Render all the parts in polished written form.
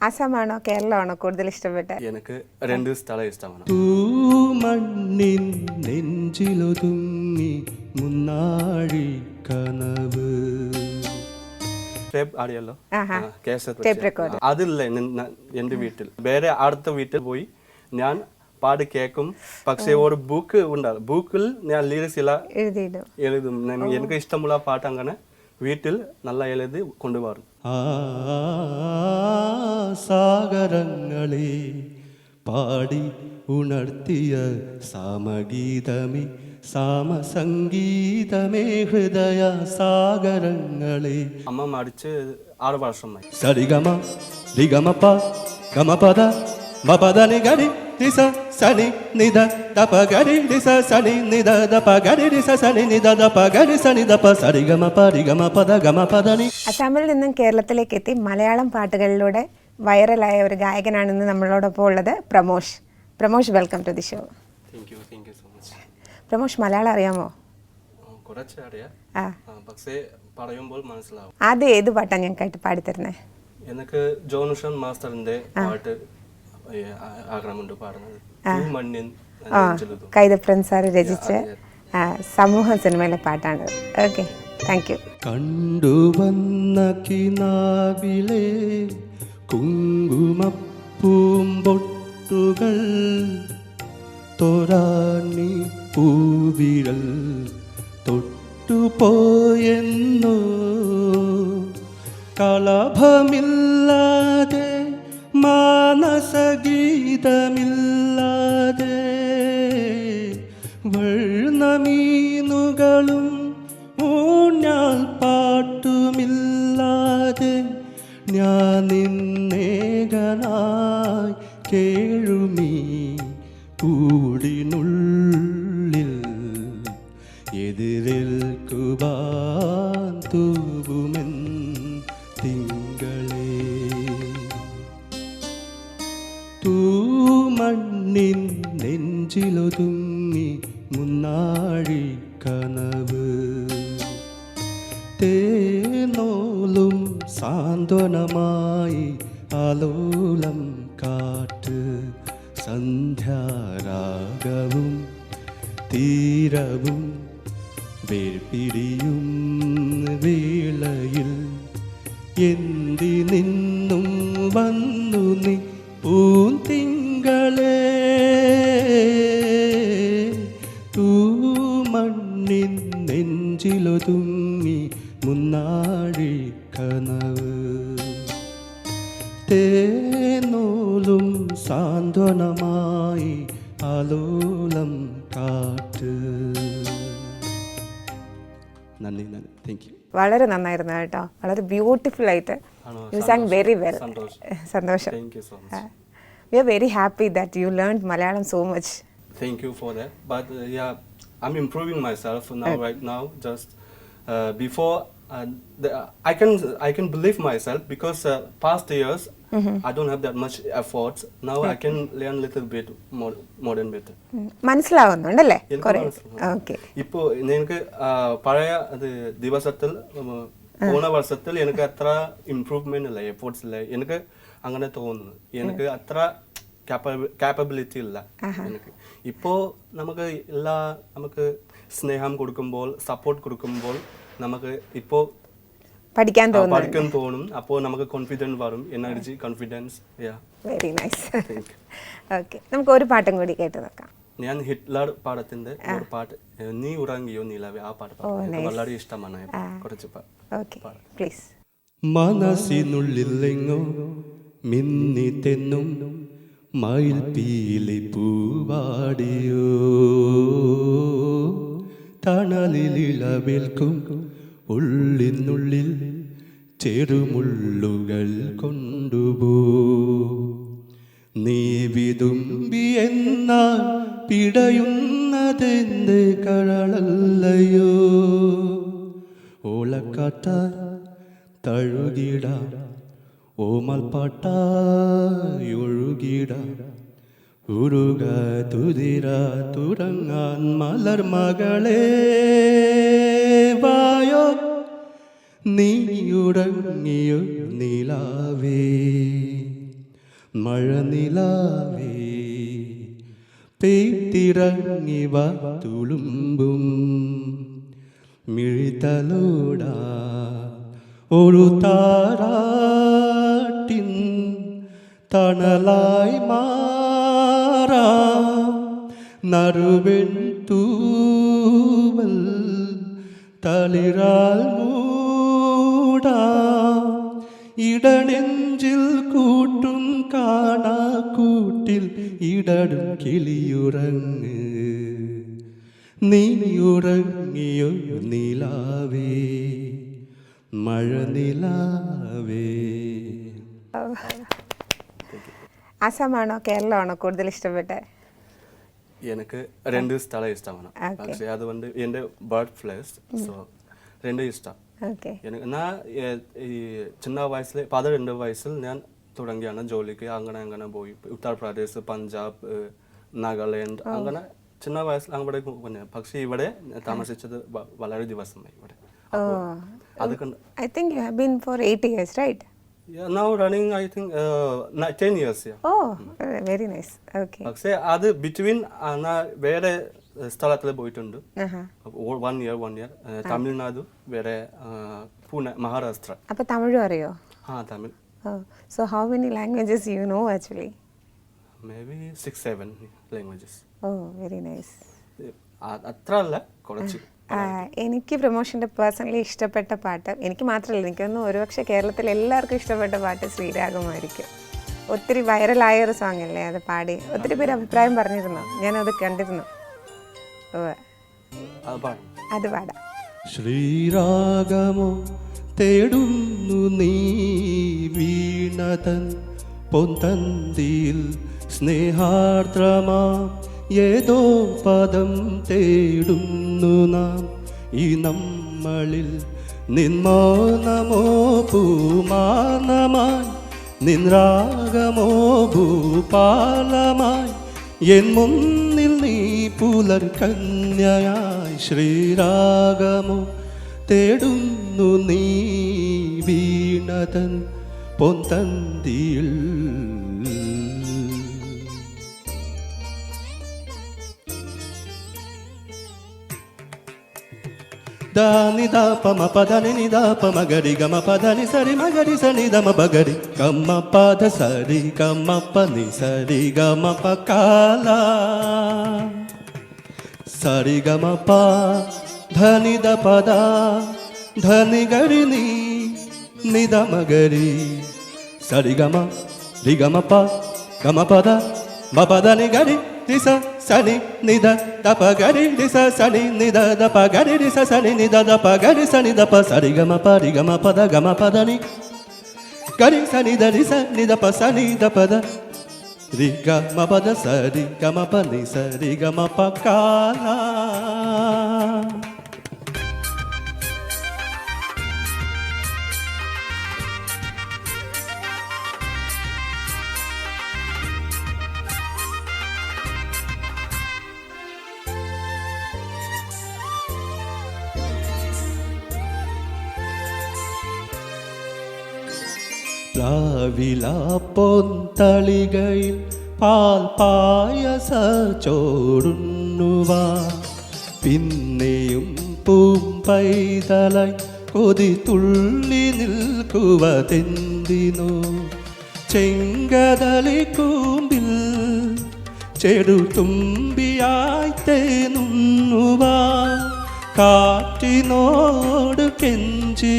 അസമാണോ കേരളമാണോ കൂടുതൽ ഇഷ്ടപ്പെട്ട? എനിക്ക് രണ്ട് സ്ഥലം ഇഷ്ടമാണ്. തൂമണ്ണിൻ നെഞ്ചിലൊതുങ്ങി മുന്നാഴി കനവ്. അറിയാലോ, അതില്ല എന്റെ വീട്ടിൽ. വേറെ അടുത്ത വീട്ടിൽ പോയി ഞാൻ പാട് കേൾക്കും. പക്ഷേ ഒരു ബുക്ക് ഉണ്ടാകും, ബുക്കിൽ ഞാൻ ലിറിക്സ് എല്ലാം എഴുതും. എനിക്ക് ഇഷ്ടമുള്ള പാട്ട് അങ്ങനെ വീട്ടിൽ നല്ല എഴുതി കൊണ്ടുവരും. സാഗരങ്ങളെ പാടി ഉണർത്തിയ സാമഗീതമേ സാമസംഗീതമേ ഹൃദയ സാഗരങ്ങളെ. അമ്മ മരിച്ച് 6 വർഷമായി. സരിഗമ രിഗമപ ഗമപദ മപദ നിഗരി ദിസ സനി നിദ ദപ ഗരി ദിസ സനി നിദ ദപ ഗരി ദിസ സനി നിദ ദപ ഗരി സനി ദപ സരിഗമപ രിഗമപദ ഗമപദനി. അസാമിൽ നിന്നും കേരളത്തിലേക്ക് എത്തി മലയാളം പാട്ടുകളിലൂടെ വൈറലായ ഒരു ഗായകനാണെന്ന് നമ്മളോടൊപ്പം ഉള്ളത് Pramosh. Pramosh, welcome to the show. Pramosh, Malayalam അറിയാമോ? കുറച്ച് അറിയാം, പക്ഷേ പറയുമ്പോൾ മനസ്സിലാവും. ആദ്യം ഏത് പാട്ടാണ് ഞങ്ങൾക്കായിട്ട് പാടിത്തരുന്നേ? എനിക്ക് ജോൺസൺ മാസ്റ്ററിന്റെ പാട്ട് ആഗ്രഹമുണ്ട് പാടുന്നത്. കൈതപ്രൻ സാറ് രചിച്ച സമൂഹം സിനിമയിലെ പാട്ടാണ്. Okay, thank you. കണ്ടുവന്ന കിനാവിലെ കുങ്കുമപ്പൂമ്പൊട്ടുകൾ തോരാണി പൂവിരൽ തൊട്ടുപോയെന്നോ കളഭമില്ലാതെ മാനസഗീതമില്ലാതെ വർണ്ണമീനുകളും ഊഞ്ഞാൽ പാട്ടുമില്ലാതെ ഞാൻ നിന്നേകനായി കേഴുമീ കൂടിനുള്ളിൽ എതിരേൽക്കുവാൻ തൂവുമെൻ തിങ്കളേ. തൂമണ്ണിൻ നെഞ്ചിലൊതുങ്ങി മുന്നാഴി കനവ്. തേനോലും സാന്ത്വനമായി ആലോലം കാറ്റ്. സന്ധ്യാരാഗവും തീരവും വേർപിരിയും വേളയിൽ എന്തിനിന്നും വന്നു നീ പൂന്തിങ്കളേ. തൂമണ്ണിൻ നെഞ്ചിലൊതുങ്ങി മുന്നാഴി കനവ്. തേനോലും സാന്ത്വനമായി ആലോലം കാറ്റ്. നന്ദി, നന്ദി, താങ്ക് യു. വളരെ നന്നായിരുന്നു കേട്ടോ, വളരെ ബ്യൂട്ടിഫുൾ ആയിട്ട്. U San very well. സന്തോഷം. We are very happy that you learned Malayalam so much. Thank you for that. But yeah, I'm improving myself now. Right now, just before I can believe myself because past years I don't have that much efforts. Now I can learn little bit more than better. മനസ്സിലാവുന്നുണ്ടല്ലേ? Okay. ഇപ്പോൾ എനിക്ക് പഴയ ദിവസത്തിൽ പോണ വർഷത്തിൽ എനിക്ക് അത്ര improvement ഇല്ല, എഫോർട്സ് ഇല്ല. എനിക്ക് അങ്ങനെ തോന്നുന്നു. എനിക്ക് അത്ര കാപ്പബിലിറ്റി ഇല്ല എനിക്ക്. ഇപ്പോൾ നമുക്ക് സ്നേഹം കൊടുക്കുമ്പോൾ, സപ്പോർട്ട് കൊടുക്കുമ്പോൾ നമുക്ക് ഇപ്പോൾ പഠിക്കാൻ തോന്നും. അപ്പോൾ നമുക്ക് കോൺഫിഡൻസ് വരും, energy, confidence. Very nice. Okay, നമുക്ക് ഒരു പാട്ടും കൂടി കേട്ട് നോക്കാം. ഞാൻ ഹിറ്റ്ലർ പാടത്തിന്റെ ഒരു പാട്ട്, നീ ഉറങ്ങിയോ നിലവേ, ആ പാട്ട് വളരെ ഇഷ്ടമാണ്. കുറച്ച് പ്ലീസ്. മനസ്സിനുള്ളിലെങ്ങോ മിന്നി തെന്നും മയിൽ പീലി പൂവാടിയോ തണലിലിളവേൽക്കും ഉള്ളിനുള്ളിൽ ചെറുമുള്ളുകൾ കൊണ്ടുപോ. നീ വിതുമ്പി എന്നാൽ പിടയുന്നതെന്ത് കരളല്ലയോ. ഓളക്കാറ്റ തഴുകിട ഓമൽ പാട്ടായൊഴുകിട ഉരുക തുതിര തുറങ്ങാൻ മലർ മകളെ വായോ നീയുറങ്ങിയോ നിലാവേ മഴനിലാവേ പെയ്തിറങ്ങി വാ തുളുമ്പും മിഴിതലോടാ ഒരു താരാട്ടിൻ തണലായി മാറാ നറുവെൺ തൂവൽ തളിരാൽ മൂടാ ഇടനെഞ്ചിൽ കൂട്ടും കാണാ കൂട്ടിൽ ഇടടും കിളിയുറങ്ങ് നീയുറങ്ങിയോ നിലാവേ മഴനിലാവേ. ആസാമാണോ കേരളമാണോ കൂടുതൽ ഇഷ്ടപ്പെട്ടെ? எனக்கு 2 സ്ഥലം ഇഷ്ടമാണ്. പക്ഷേ അതുകൊണ്ട് എൻ്റെ ബർത്ത് പ്ലേസ് സോ 2 ഇഷ്ടം. എനിക്ക് ഞാൻ ഈ ചിന്ന വയസ്സിൽ 12 വയസ്സിൽ ഞാൻ തുടങ്ങിയാണ് ജോലിക്ക് അങ്ങനെ പോയി ഉത്തർപ്രദേശ് പഞ്ചാബ് നാഗാലാൻഡ് അങ്ങനെ ചിന്ന വയസ്സിൽ അവിടെ പോയി. പക്ഷേ ഇവിടെ താമസിച്ചത് വളരെ ദിവസമായി ഇവിടെ. I think you have been for 8 years, right? Yeah, now running I think 10 years. Yeah. Oh, very nice. Okay. പക്ഷേ അത് ബിറ്റ്വീൻ വേറെ സ്ഥലത്തിൽ പോയിട്ടുണ്ട്. 1 year തമിഴ്നാട് വേറെ പൂനെ മഹാരാഷ്ട്ര. അപ്പോൾ തമിഴും അറിയോ? Tamil. So how many languages you know actually? Maybe 6-7 languages. Oh, very nice. അത്ര അല്ല കുറച്ച്. എനിക്ക് പ്രമോഷൻ്റെ പേഴ്സണലി ഇഷ്ടപ്പെട്ട പാട്ട് എനിക്ക് മാത്രമല്ല എനിക്കൊന്നും ഒരുപക്ഷെ കേരളത്തിൽ എല്ലാവർക്കും ഇഷ്ടപ്പെട്ട പാട്ട് ശ്രീരാഗമായിരിക്കും. ഒത്തിരി വൈറലായൊരു സോങ് അല്ലേ അത് പാടി ഒത്തിരി പേര് അഭിപ്രായം പറഞ്ഞിരുന്നു, ഞാനത് കണ്ടിരുന്നു. അത് പാടാം. ശ്രീരാഗമോ തേടുന്നു നീ വീണതൻ പൊന്തന്തിയിൽ സ്നേഹാർദ്രമാ ഏതോ പദം തേടുന്നു നാം ഈ നമ്മളിൽ നിന്മോനമോ പൂമാനമായി നിൻരാഗമോ ഭൂപാലമായി എൻ മുന്നിൽ നീ പുലർ കന്യയായി ശ്രീരാഗമോ തേടുന്നു നീ വീണതൻ പൊന്തന്തിയിൽ ದಾನಿ ದಾಪ ಮ ಪದನಿ ನಿ ದಾಪ ಮಗರಿ ಗಮ ಪದನಿ ಸರಿ ಮಗರಿ ಸನಿ ದಮ ಬಗರಿ ಗಮ ಪದ ಸರಿ ಗಮ ಪನಿ ಸರಿ ಗಮ ಪ ಕಾಲ ಸರಿ ಗಮ ಪ ಧನಿ ದ ಪದ ಧನಿ ಗರಿ ನಿ ನಿದ ಮಗರಿ ಸರಿ ಗಮ ರಿ ಗಮ ಪ ಗಮ ಪದ ಮ ಪದನಿ ಗರಿ ದಿಸ ಸನಿ ನಿದ ದಪ ಗರಿ ದಿಸ ಸನಿ ನಿದ ದಪ ಗರಿ ದಿಸ ಸನಿ ನಿದ ದಪ ಗರಿ ಸನಿ ದಪ ಸರಿ ಗಮ ಪ ರಿ ಗಮ ಪದ ಗಮ ಪದನಿ ಗರಿ ಸನಿ ದ ರಿ ಸ ನಿದ ಪ ಸನಿ ದ ಪದ ರಿ ಗಮ ಪದ ಸರಿ ಗಮ ಪ ನಿ ಸರಿ ಗಮ ಪ ಕಾಲ. പ്ലാവില പൊന്തളികയിൽ പാൽ പായസ ചോടുന്നുവാ പിന്നെയും പൂമ്പൈതലായി കൊതി തുള്ളി നിൽക്കുവതെന്തിനോ ചെങ്കതളി കൂമ്പിൽ ചെടുതുമ്പിയായി തേനുന്നുവാ കാറ്റിനോട് കെഞ്ചി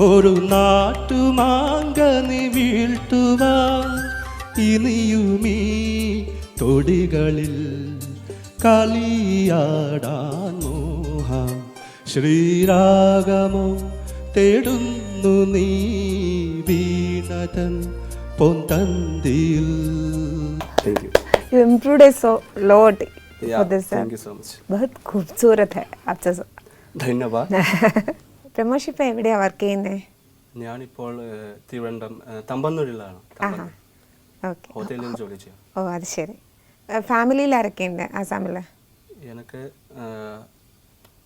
ഒരു നാട്ടുമാങ്കനി വീഴ്ത്തുവാ ഇനിയുമീ തൊടികളിൽ കളിയാടാൻ മോഹം ശ്രീരാഗമോ തേടുന്നു നീ വീണതൻ പൊന്തന്തിയിൽ. You improved it so lot for this song. Thank you so much. बहुत खूबसूरत है आपका song. ധന്യവാദ്. പ്രമോഷ് ഇപ്പം എവിടെയാണ് വർക്ക് ചെയ്യുന്നത്? ഞാനിപ്പോൾ തിരുവനന്തപുരം തമ്പന്നൂരിലാണ്. ഓക്കെ. ഹോട്ടലിൽ ജോലി ചെയ്യാം. ഓ അത് ശരി. ഫാമിലിയിൽ ആരൊക്കെയുണ്ട് ആസാമിൽ? എനിക്ക്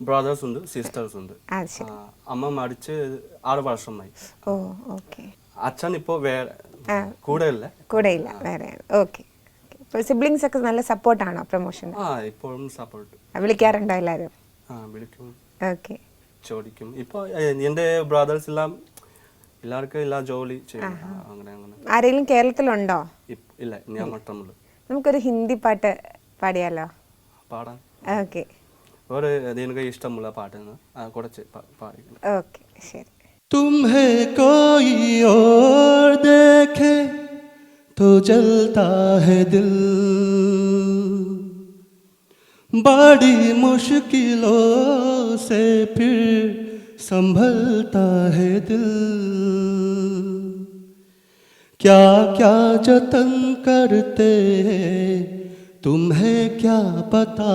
ബ്രദേഴ്സ് ഉണ്ട്, സിസ്റ്റേഴ്സ് ഉണ്ട്. അത് ശരി. അമ്മ മരിച്ച് 6 വർഷമായി. ഓ ഓക്കെ. അച്ഛൻ ഇപ്പോൾ വേറെ കൂടെ ഇല്ല. വേറെ. ഓക്കെ. ഇപ്പോൾ സിബ്ലിങ്സ് ഒക്കെ നല്ല സപ്പോർട്ടാണോ പ്രൊമോഷൻ? ഇപ്പോഴും സപ്പോർട്ട്. വിളിക്കാറുണ്ടോ എല്ലാവരും? വിളിക്കും, ഓക്കെ, ചോദിക്കും. ഇപ്പോൾ എൻ്റെ ബ്രദേഴ്സ് എല്ലാവർക്കും എല്ലാ ജോലി ചെയ്യും. അങ്ങനെ ആരെങ്കിലും കേരളത്തിലുണ്ടോ? ഇല്ല, ഞാൻ മാത്രമുള്ളൂ. നമുക്കൊരു ഹിന്ദി പാട്ട് പാടിയാലോ? പാടാൻ. ഓക്കെ. ഒരു എനിക്ക് ഇഷ്ടമുള്ള പാട്ട് കുറച്ച് പാടിക്കണം. ഓക്കെ, ശരി. तुम्हें कोई और देखे तो जलता है दिल, बड़ी मुश्किलों से फिर संभलता है दिल, क्या क्या जतन करते हैं तुम्हें क्या पता,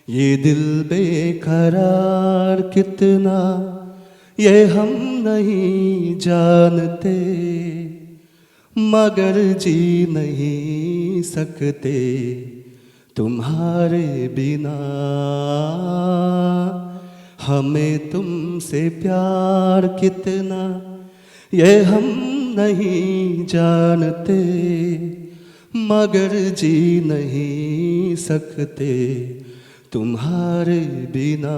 ये दिल बेकरार कितना ये हम नहीं जानते, मगर जी नहीं सकते तुम्हारे बिना, हमें तुमसे प्यार कितना ये हम नहीं जानते, मगर जी नहीं सकते तुम्हारे बिना,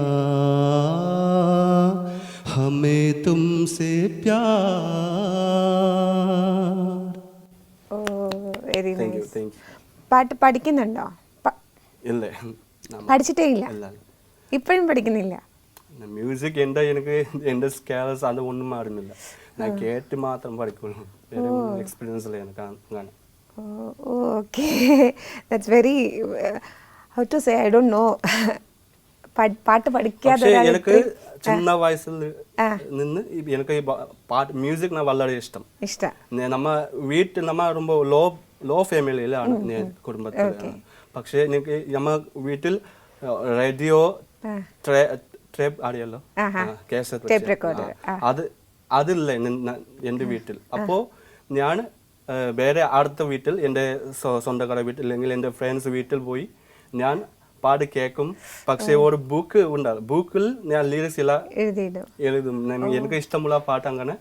हमें तुमसे प्यार. Oh very thank you, nice. Thank you. പാട്ട് പഠിക്കുന്നുണ്ടോ? ഇല്ല, പഠിച്ചിട്ടേ ഇല്ല? ഇല്ല. ഇപ്പോഴും പഠിക്കുന്നില്ല? മ്യൂസിക് എനിക്ക് എൻ്റെ സ്കേൽസ് അത് ഒന്നും മാറുന്നില്ല. ഞാൻ കേട്ട് മാത്രം പഠിക്കുള്ളൂ. എക്സ്പീരിയൻസ് ഇല്ല എനിക്ക് അങ്ങനെ. Okay, that's very how to say, I don't know. പാട്ട് പഠിക്കാതെ എനിക്ക് ചിന്ന വയസ്സിൽ നിന്ന് എനിക്ക് പാട്ട് മ്യൂസിക് വളരെ ഇഷ്ടം. നമ്മ വീട്ടിൽ നമ്മ ரொம்ப ലോ ഫാമിലിയിലാണ് ഞാൻ കുടുംബത്തിൽ. പക്ഷേ എനിക്ക് നമ്മ വീട്ടിൽ റേഡിയോ ടേപ്പ് അറിയാലോ, അതില്ല എൻ്റെ വീട്ടിൽ. അപ്പോൾ ഞാൻ വേറെ അടുത്ത വീട്ടിൽ, എൻ്റെ സ്വന്തക്കാരുടെ വീട്ടിൽ അല്ലെങ്കിൽ എൻ്റെ ഫ്രണ്ട്സ് വീട്ടിൽ പോയി ഞാൻ പാട്ട് കേൾക്കും. പക്ഷേ ഒരു ബുക്ക് ഉണ്ടാകും, ബുക്കിൽ ഞാൻ ലിറിക്സ് എല്ലാം എഴുതും. എനിക്ക് ഇഷ്ടമുള്ള പാട്ട് അങ്ങനെ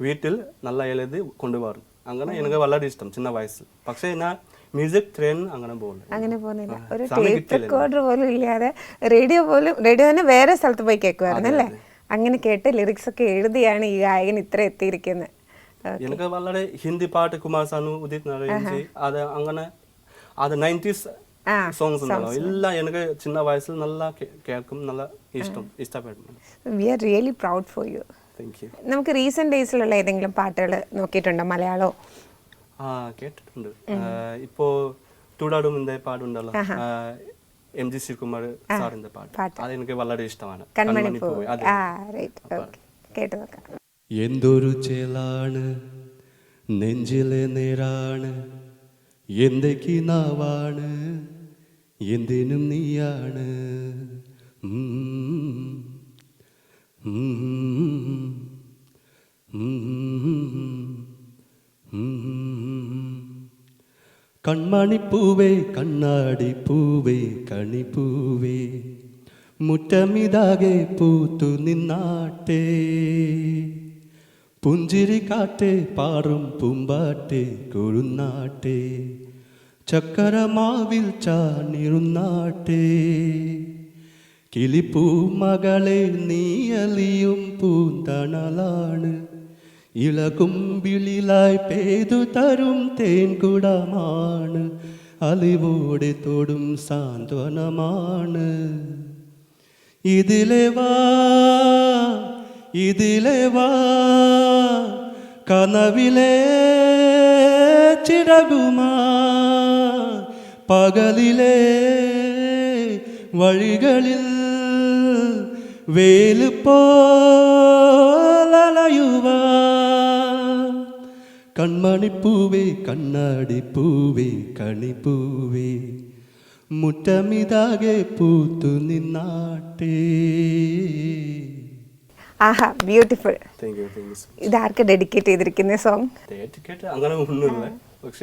വീട്ടിൽ നല്ല എഴുതി കൊണ്ടുവരും. അങ്ങനെ എനിക്ക് വളരെ ഇഷ്ടം ചിന്ന വയസ്സിൽ. പക്ഷേ ഞാൻ മ്യൂസിക് ട്രെയിൻ അങ്ങനെ പോകുന്നില്ല. ഒരു ടേപ്പ് റെക്കോർഡർ പോലും ഇല്ലാതെ റേഡിയോ തന്നെ വേറെ സ്ഥലത്ത് പോയി കേൾക്കുമായിരുന്നു അല്ലേ? അങ്ങനെ കേട്ട് ലിറിക്സ് ഒക്കെ എഴുതിയാണ് ഈ ഗായകൻ ഇത്ര എത്തിയിരിക്കുന്നത്. എനിക്ക് വളരെ ഹിന്ദി പാട്ട് കുമാർ സാനു, ഉദിത് നാരായൺ, അത് അങ്ങനെ അത് 90s സോങ്സ് ഉണ്ടല്ലോ, എല്ലാം എനിക്ക് ചിന്ന വയസ്സിൽ നല്ല കേൾക്കും, നല്ല ഇഷ്ടപ്പെടും. We are really proud for you. Thank you. നമുക്ക് റീസെന്റ് ഡേയ്സിലുള്ള ഏതെങ്കിലും പാട്ടുകൾ നോക്കിയിട്ടുണ്ടോ, മലയാളോ? കേട്ടിട്ടുണ്ട്. ഇപ്പോ തുടരും എന്ന പാടുണ്ടല്ലോ, MG ശ്രീകുമാർ സാറിന്റെ പാട്ട്, അത് എനിക്ക് വളരെ ഇഷ്ടമാണ്. എന്തൊരു ചേലാണ് നെഞ്ചിലെ നേരാണ്, എന്തൊക്കെ നാവാണ് എന്തിനും നീയാണ്, കൺമണിപ്പൂവേ കണ്ണാടി പൂവേ കണിപ്പൂവേ മുറ്റമിതാകെ പൂത്തു നിന്നാട്ടെ, പുഞ്ചിരി കാട്ടെ പാറും പൂമ്പാട്ടെ കൊഴുന്നാട്ടെ, ചക്കരമാവിൽ ചാണിരുന്നാട്ടെ, കിളിപ്പൂ മകളെ നീയലിയും പൂന്തണലാണ്, ഇളകുമ്പിളിലായി പെയ്തു തരും തേൻകുടമാണ്, അലിവോടെ തൊടും സാന്ത്വനമാണ്, ഇതിലെ വാ കനവിലെ ചിറകുമാ, പകലിലെ വഴികളിൽ വേല് പോലലയുവാ, കൺമണിപ്പൂവേ കണ്ണാടിപ്പൂവേ കണിപ്പൂവേ മുറ്റമിതാകെ പൂത്തു നിന്നാട്ടെ. ആഹാ, ബ്യൂട്ടിഫുൾ. ഇത് ആർക്ക് ഡെഡിക്കേറ്റ് ചെയ്തിരിക്കുന്ന സോങ്? അങ്ങനെ ഒന്നുമില്ല.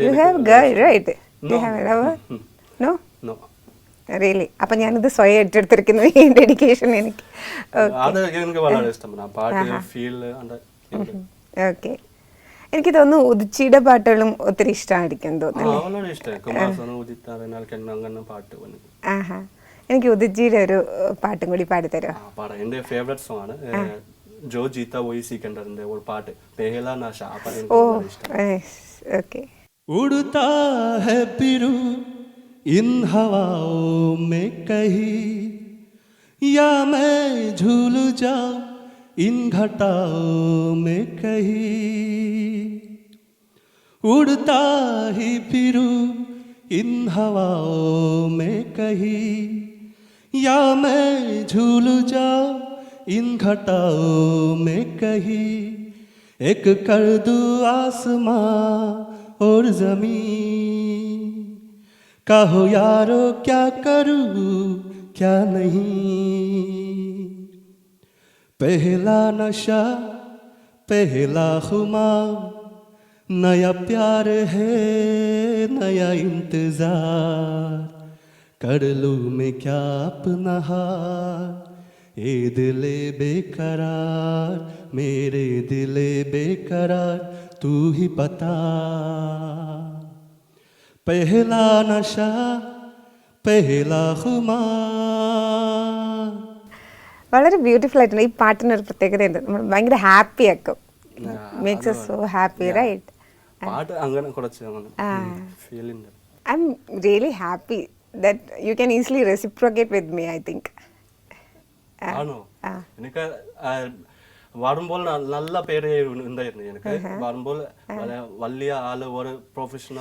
You have girl, right? Do you have a lover? No? No. Really അപ്പം ഞാനിത് സ്വയം ഏറ്റെടുത്തിരിക്കുന്നു ഈ ഡെഡിക്കേഷൻ എനിക്ക്. അത് എനിക്ക് വളരെ ഇഷ്ടമാണ് ആ പാട്ട് ഫീൽ ഓക്കെ. എനിക്ക് തോന്നുന്നു ഉദിച്ചിയുടെ പാട്ടുകളും ഒത്തിരി ഇഷ്ടമായിരിക്കും തോന്നുന്നു. വളരെ ഇഷ്ടമായി കുമാരസ്വാമി ഉദിത് അങ്ങനെ പാട്ട് വന്നത്. ആഹാ, എനിക്ക് ഉദിജിയുടെ ഒരു പാട്ടും കൂടി പാടിത്തരുമോ? പാടാം. എൻ്റെ ഫേവറേറ്റ് സോങ് ആണ് ജോ ജീത്ത വോയി സിക്കണ്ടറിന്റെ ഒരു പാട്ട് പെഹല നശ. ഓ ഓക്കെ. उड़ता है बिरू इन हवाओं में कहीं, या मैं झूल जाऊं इन घटाओं में कहीं. उड़ता ही फिरूं इन हवाओं में कहीं, या मैं झूल जाऊं इन घटाओं में कहीं. एक कर दूं आसमां और जमीन, कहो यारो क्या करूं क्या नहीं. पहला नशा पहला खुमार, नया प्यार है नया इंतजार. कर लूं मैं क्या अपना हार, ए दिले बेकरार मेरे दिले बेकरार तू ही बता. पहला नशा पहला खुमार. വളരെ ബ്യൂട്ടിഫുൾ ആയിട്ടുണ്ട്. ഈ പാട്ടിനൊരു പ്രത്യേകതയുണ്ട്, നമ്മൾ ഭയങ്കര ഹാപ്പി ആക്കും. Makes us so happy, right? പാട്ട് അങ്ങനെ കുറച്ച് ഫീൽ ഉണ്ട്. I'm really happy that you can easily reciprocate with me, I think. ആണോ? എനിക്ക് വരുമ്പോൾ നല്ല പേര് ഉണ്ടായിരുന്നു. എനിക്ക് വരുമ്പോൾ വലിയ ആള് ഒരു പ്രൊഫഷണൽ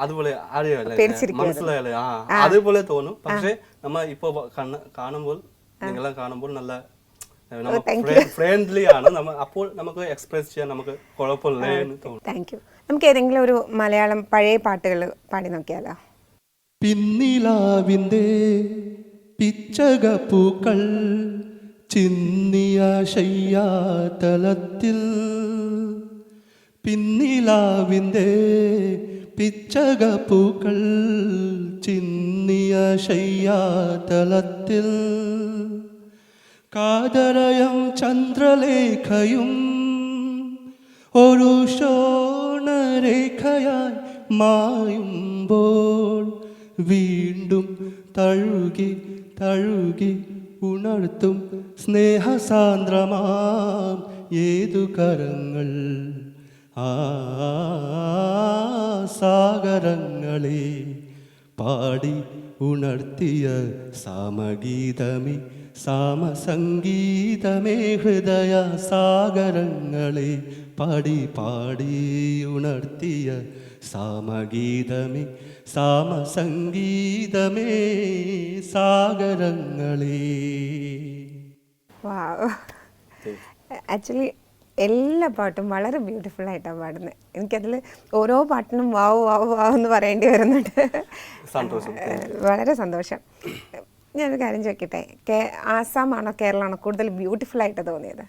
അതുപോലെ മനസ്സിലായല്ലേ? അതുപോലെ തോന്നും. പക്ഷെ നമ്മ ഇപ്പൊ കാണുമ്പോൾ നിങ്ങളെ കാണുമ്പോൾ നല്ല ഫ്രണ്ട്ലി ആണ്. അപ്പോൾ നമുക്ക് എക്സ്പ്രസ് ചെയ്യാൻ നമുക്ക് കുഴപ്പമില്ല എന്ന് തോന്നും. Thank you. നമുക്ക് ഏതെങ്കിലും ഒരു മലയാളം പഴയ പാട്ടുകൾ പാടി നോക്കിയാലോ? പിന്നിലാവിൻ്റെ പിച്ചകപ്പൂക്കൾ ചിന്നിയ ശയ്യാതലത്തിൽ, പിന്നിലാവിൻ്റെ പിച്ചകപ്പൂക്കൾ ചിന്നിയ ശയ്യാതലത്തിൽ, കാതരയം ചന്ദ്രലേഖയും ഒരു ശോണരേഖയായി മായുമ്പോൾ വീണ്ടും തഴുകി തഴുകി ഉണർത്തും സ്നേഹസാന്ദ്രമാം ഏതു കരങ്ങൾ. ആ സാഗരങ്ങളെ പാടി ഉണർത്തിയ സാമഗീതമേ സാമസംഗീതമേ ഹൃദയ സാഗരങ്ങളെ പാടി പാടി ഉണർത്തിയ സാമഗീതമേ സാമസംഗീതമേ സാഗരങ്ങളെ. ആക്ച്വലി എല്ലാ പാട്ടും വളരെ ബ്യൂട്ടിഫുൾ ആയിട്ടാണ് പാടുന്നത്. എനിക്കതിൽ ഓരോ പാട്ടിനും വാവ് വാവ് വാവ് എന്ന് പറയേണ്ടി വരുന്നുണ്ട്. വളരെ സന്തോഷം. ഞാനൊരു കാര്യം ചോദിക്കട്ടെ, ആസാമാണോ കേരളമാണോ കൂടുതൽ ബ്യൂട്ടിഫുൾ ആയിട്ട് തോന്നിയത്?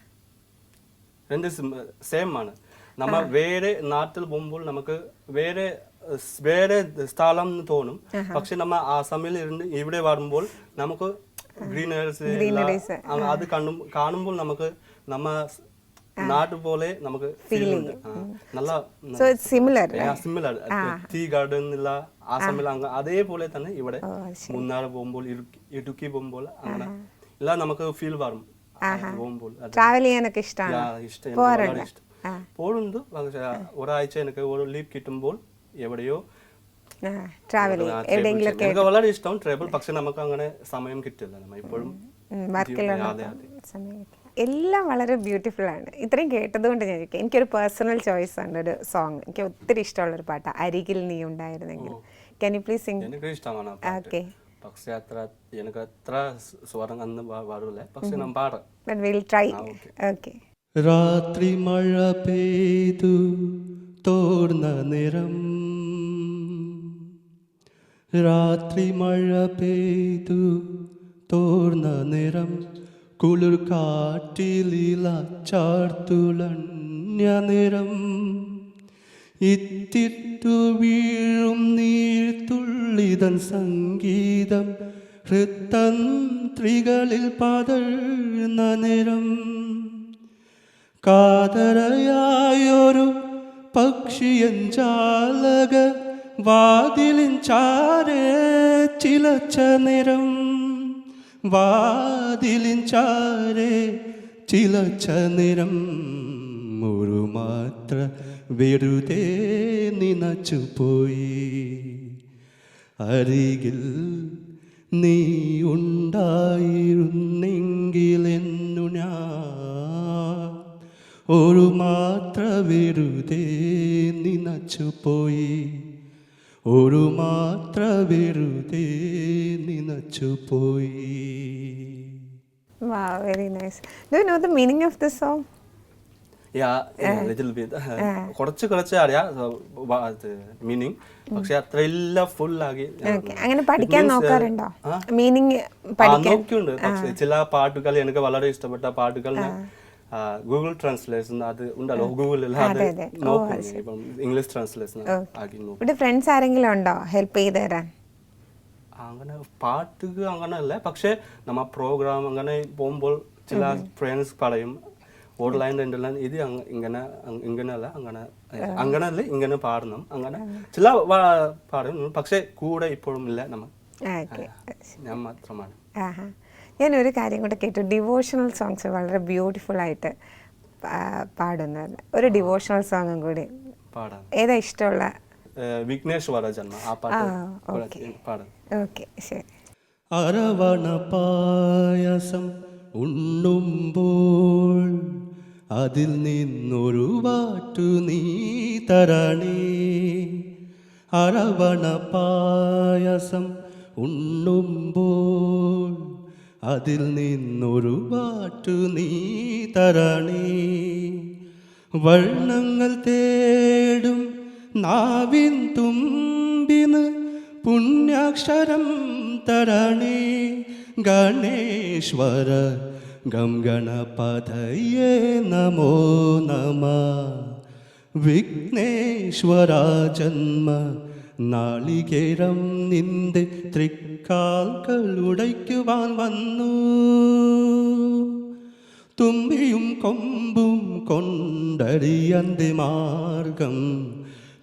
സെയിം ആണ്. നമ്മ വേറെ നാട്ടിൽ പോകുമ്പോൾ നമുക്ക് വേറെ വേറെ സ്ഥലം തോന്നും. പക്ഷെ നമ്മ ആസാമിൽ ഇരുന്ന് ഇവിടെ വരുമ്പോൾ നമുക്ക് ഗ്രീനറീസ് അത് കാണുമ്പോൾ നമുക്ക് നമ്മ നാട് പോലെ നമുക്ക് ഫീൽ ഉണ്ട്. നല്ല സിമിലർ ടീ ഗാർഡൻ ഇല്ല ആസാമിൽ അതേപോലെ തന്നെ ഇവിടെ മൂന്നാർ പോകുമ്പോൾ ഇടുക്കി പോകുമ്പോൾ അങ്ങനെ എല്ലാം നമുക്ക് ഫീൽ വരും. പോകുമ്പോൾ ട്രാവൽ ചെയ്യാനൊക്കെ ഇഷ്ടമാണ്. പോകുന്നുണ്ട്. പക്ഷെ ഒരാഴ്ച എനിക്ക് ഒരു ലീവ് കിട്ടുമ്പോൾ എവിടെയോ ട്രാവൽ എനിക്ക് വളരെ ഇഷ്ടം ട്രാവൽ. പക്ഷെ നമുക്ക് അങ്ങനെ സമയം കിട്ടില്ല. നമ്മ ഇപ്പോഴും എല്ലാം വളരെ ബ്യൂട്ടിഫുൾ ആണ്. ഇത്രയും കേട്ടതുകൊണ്ട് ഞാൻ എനിക്കൊരു പേഴ്സണൽ ചോയ്സ് ആണ് ഒരു സോങ്. എനിക്ക് ഒത്തിരി ഇഷ്ടമുള്ളൊരു പാട്ടാണ് അരികിൽ നീ ഉണ്ടായിരുന്നെങ്കിൽ. Can you please Singh? എനിക്ക് ഇഷ്ടമാണ്. ഓക്കെ. പക്ഷെ എനിക്ക് അത്ര സ്വരം അന്ന് പാടില്ല. പക്ഷെ ഞാൻ പാടാം. But will try. ഓക്കെ. രാത്രി മഴ പെയ്തു തോർന്ന നിറം, രാത്രി മഴ പെയ്തു തോർന്ന നിറം, കുളിർ കാറ്റിലില ചാർത്തുലഞ്ഞ നിറം, ഇത്തിട്ടു വീഴും നീർത്തുള്ളിതൻ സംഗീതം ഹൃത്തന്ത്രികളിൽ പതർന്ന നിരം കാതരയായൊരു പക്ഷിയൻ ചാലക വാതിലിൻ ചാരേ ചിലച്ച നിരം വാതിലിൻ ചാരേ ചിലച്ച നിരം ഒരു മാത്ര വെറുതെ നനച്ചു പോയി അരികിൽ നീ ഉണ്ടായിരുന്നെങ്കിലെന്നു ഞാൻ ഒരു മാത്ര വെറുതെ നനച്ചു പോയി ഒരു മാത്ര വെറുതെ നനച്ചു പോയി. Wow, very nice. Do you know the meaning of this song? Little bit കുറച്ച് അറിയാം മീനിങ്, പക്ഷെ അത്ര ഇല്ല ഫുൾ ആಗಿ. അങ്ങനെ പഠിക്കാൻ നോക്കാറുണ്ടോ? മീനിങ് പഠിക്കാൻ നോക്കിയുണ്ട്. പക്ഷെ ചില പാട്ടുകൾ എനിക്ക് വളരെ ഇഷ്ടപ്പെട്ട പാട്ടുകൾ ഗൂഗിൾ ട്രാൻസ്ലേഷൻ അത് ഉണ്ടല്ലോ, ഗൂഗിളിൽ അത് നോക്കുന്നു. ഇപ്പം ഇംഗ്ലീഷ് ട്രാൻസ്ലേഷൻ ആക്കി നോക്കും. ഇവിടെ ഫ്രണ്ട്സ് ആരെങ്കിലും ഉണ്ടോ ഹെൽപ്പ് ചെയ്ത് തരാൻ? അങ്ങനെ പാട്ടുകൾ അങ്ങനെ അല്ല, പക്ഷെ നമ്മ പ്രോഗ്രാം അങ്ങനെ പോകുമ്പോൾ ചില ഫ്രണ്ട്സ് പറയും ഓൺലൈൻ ഇത് ഇങ്ങനെയല്ല അങ്ങനല്ല ഇങ്ങനെ പാടണം, അങ്ങനെ ചില പാടും. പക്ഷെ കൂടെ ഇപ്പോഴും ഇല്ല നമ്മ, ഞാൻ മാത്രമാണ്. ഞാൻ ഒരു കാര്യം കൂടെ കേട്ടു, ഡിവോഷണൽ സോങ്സ് വളരെ ബ്യൂട്ടിഫുൾ ആയിട്ട് പാടുന്നത്. ഒരു ഡിവോഷണൽ സോങ്ങും കൂടി പാടാം. ഏതാ ഇഷ്ടമുള്ള? വിഘ്നേശ്വര ജന്മ ആ പാട്ട് പാടാം. ഓക്കെ, ശരി. അരവണ പായസം ഉണ്ണുമ്പോൾ അതിൽ നിന്നൊരു വാട്ടു നീ തരണേ. അരവണ പായസം ഉണ്ണുമ്പോൾ അതിൽ നിന്നൊരു വാട്ടു നീ തരണേ. വർണ്ണങ്ങൾ തേടും നാവിൻ തുമ്പിന് പുണ്യാക്ഷരം തരണേ. ഗണേശ്വര ഗം ഗണപതയേ നമോ നമ. വിഘ്നേശ്വര ജന്മ നാളികേരം നിന്റെ തൃക്കാൽകൾ ഉടയ്ക്കുവാൻ വന്നു. തുമ്പിയും കൊമ്പും കൊണ്ടടിയന്റെ മാർഗം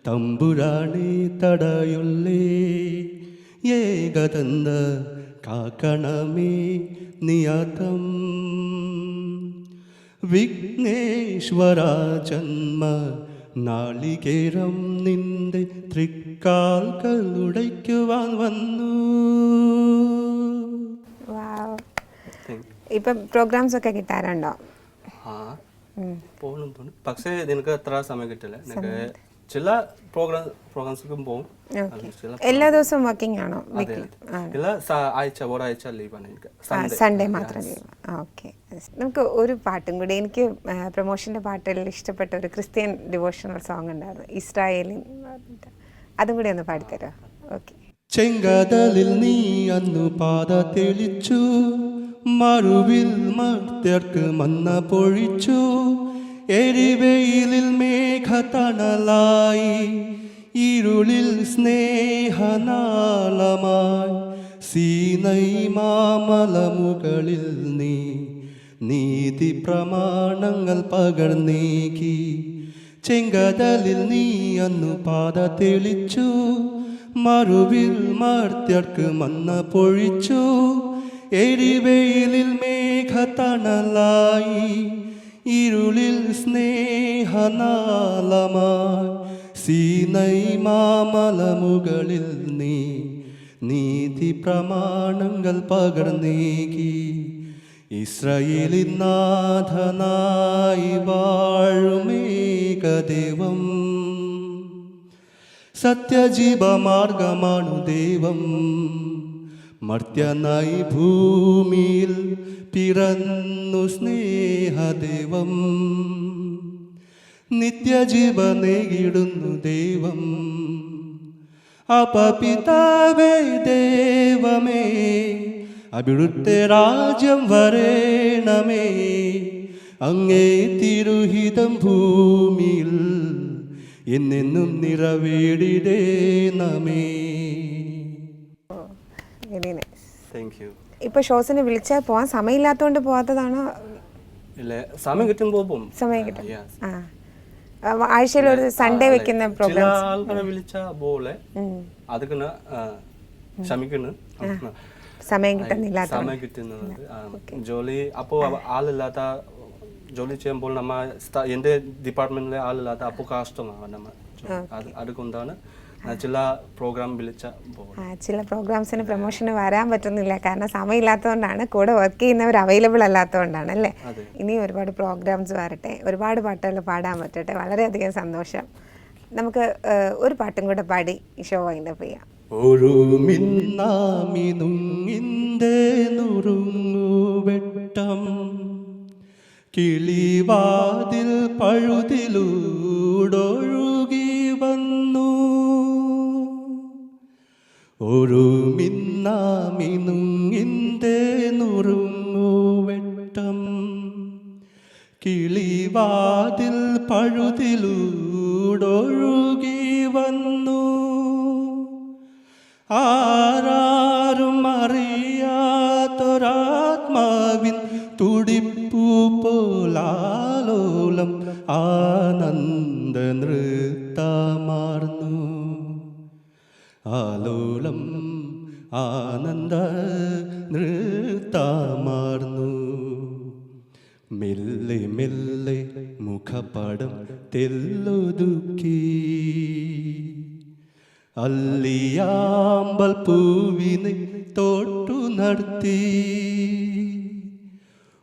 തമ്പുരാണി തടയൊല്ലേ. ഏകദന്ത കാക്കണമേ നിയതം. വിഘ്നേശ്വര ജന്മ നാളികേരം നിന്റെ തൃക്കാൽകൾ ഉടയ്ക്കുവാൻ വന്നു. ഇപ്പൊ പ്രോഗ്രാംസ് ഒക്കെ കിട്ടാറുണ്ടോ? പോകുന്നു, പക്ഷേ നിനക്ക് അത്ര സമയം കിട്ടില്ല. എനിക്ക് ചില പ്രോഗ്രാംസിലും പോകും. എല്ലാ ദിവസവും വർക്കിംഗ് ആണോ? ഒരാഴ്ച ലീവാണ് എനിക്ക്, സൺഡേ മാത്രം ലീവ്. ഓക്കെ, നമുക്ക് ഒരു പാട്ടും കൂടി, എനിക്ക് പ്രൊമോഷൻ്റെ പാട്ടിൽ ഇഷ്ടപ്പെട്ട ഒരു ക്രിസ്ത്യൻ ഡിവോഷണൽ സോങ് ഉണ്ടായിരുന്നു, ഇസ്രായേലിൻ, അതും കൂടി ഒന്ന് പാടിത്തരോ? ഓക്കെ. ചെങ്കടലിൽ നീ അന്നു പാത തെളിച്ചു, മറുവിൽ മർത്യർക്ക് മന്ന പൊഴിച്ചു. എരിവെയിലിൽ മേഘതണലായി, ഇരുളിൽ സ്നേഹനാളമായി. സീനൈ മാമലമുകളിൽ നീ നീതി പ്രമാണങ്ങൾ പകർന്നേകി. ചെങ്കടലിൽ നീ അന്നു പാത തെളിച്ചു, മറുവിൽ മർത്യർക്ക് മന്ന പൊഴിച്ചു. എരിവെയിലിൽ മേഘതണലായി, ഇരുളിൽ സ്നേഹനാളമായി. സീനൈ മാമലമുകളിൽ നീ നീതി പ്രമാണങ്ങൾ പകർന്നേകി. ഇസ്രായേലിൻ നാഥനായി വാഴുമേകദൈവം, സത്യജീവമാർഗമാണു ദൈവം. മർത്യനായി ഭൂമിയിൽ പിറന്നു സ്നേഹദൈവം, നിത്യജീവനേകിടുന്നു ദൈവം. അപപിതാവേ ദൈവമേ, അവിടുത്തെ രാജ്യം വരേണമേ. അങ്ങേ തിരുഹിതം ഭൂമിയിൽ എന്നെന്നും നിറവേടിടേണമേ. Very nice. Thank you. ഇപ്പോൾ ഷോസിന് വിളിച്ചാൽ പോകാൻ സമയമില്ലാത്തതുകൊണ്ട് പോകാത്തതാണോ? ഇല്ല, സമയം കിട്ടുമ്പോൾ പോകും. സമയം കിട്ടും. Yes. ആ ആഴ്ചയിൽ ഒരു സൺഡേ വെക്കുന്ന ചില പ്രോഗ്രാം ആൾക്കാരെ വിളിച്ചാ പോലെ അതൊക്കെ ക്ഷമിക്കുന്നു. സമയം കിട്ടുന്നില്ല. സമയം കിട്ടുന്നത് ജോലി അപ്പോൾ ആളില്ലാത്ത ജോലി ചെയ്യുമ്പോൾ നമ്മ എൻ്റെ ഡിപ്പാർട്ട്മെന്റിലെ ആളില്ലാത്ത അപ്പോൾ കഷ്ടമാണ് നമ്മ. അതുകൊണ്ടാണ് ചില പ്രോഗ്രാം വിളിച്ച ചില പ്രോഗ്രാംസിന് പ്രൊമോഷന് വരാൻ പറ്റുന്നില്ല, കാരണം സമയമില്ലാത്തതുകൊണ്ടാണ്. കൂടെ വർക്ക് ചെയ്യുന്നവർ അവൈലബിൾ അല്ലാത്തതുകൊണ്ടാണ് അല്ലേ? ഇനി ഒരുപാട് പ്രോഗ്രാംസ് വരട്ടെ, ഒരുപാട് പാട്ടുകൾ പാടാൻ പറ്റട്ടെ. വളരെയധികം സന്തോഷം. നമുക്ക് ഒരു പാട്ടും കൂടെ പാടി ഈ ഷോ വൈൻഡപ്പ് ചെയ്യാം. ഒരു മിന്നാമിനുങ്ങിൻ്റെ നുറുങ്ങുവെട്ടം കിളിവാതിൽ പഴുതിലൂടൊഴുകി വന്നു. ഒരു മിന്നാമിനുങ്ങിൻ്റെ നുറുങ്ങുവെട്ടം കിളിവാതിൽ പഴുതിലൂടൊഴുകി വന്നു. ആരാരും അറിയാത്തൊരാത്മാവിൻ തുടിപ്പു പോലാലോലം ആനന്ദ നൃത്തമാർന്നു. ആലോലം ആനന്ദ നൃത്തമാർന്നു. മെല്ലെ മെല്ലെ മുഖപടം തെല്ലൊതുക്കി അല്ലിയാമ്പൽ പൂവിനെ തൊട്ടു നടത്തി.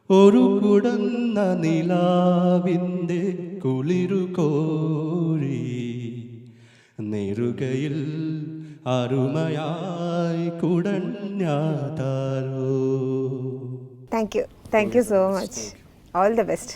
ഒരു കുടന്ന നിലാവിൻ്റെ കുളിരു കോരി നെറുകയിൽ അരുമയായി കുടഞ്ഞാതാരോ. Thank you so much. All the best.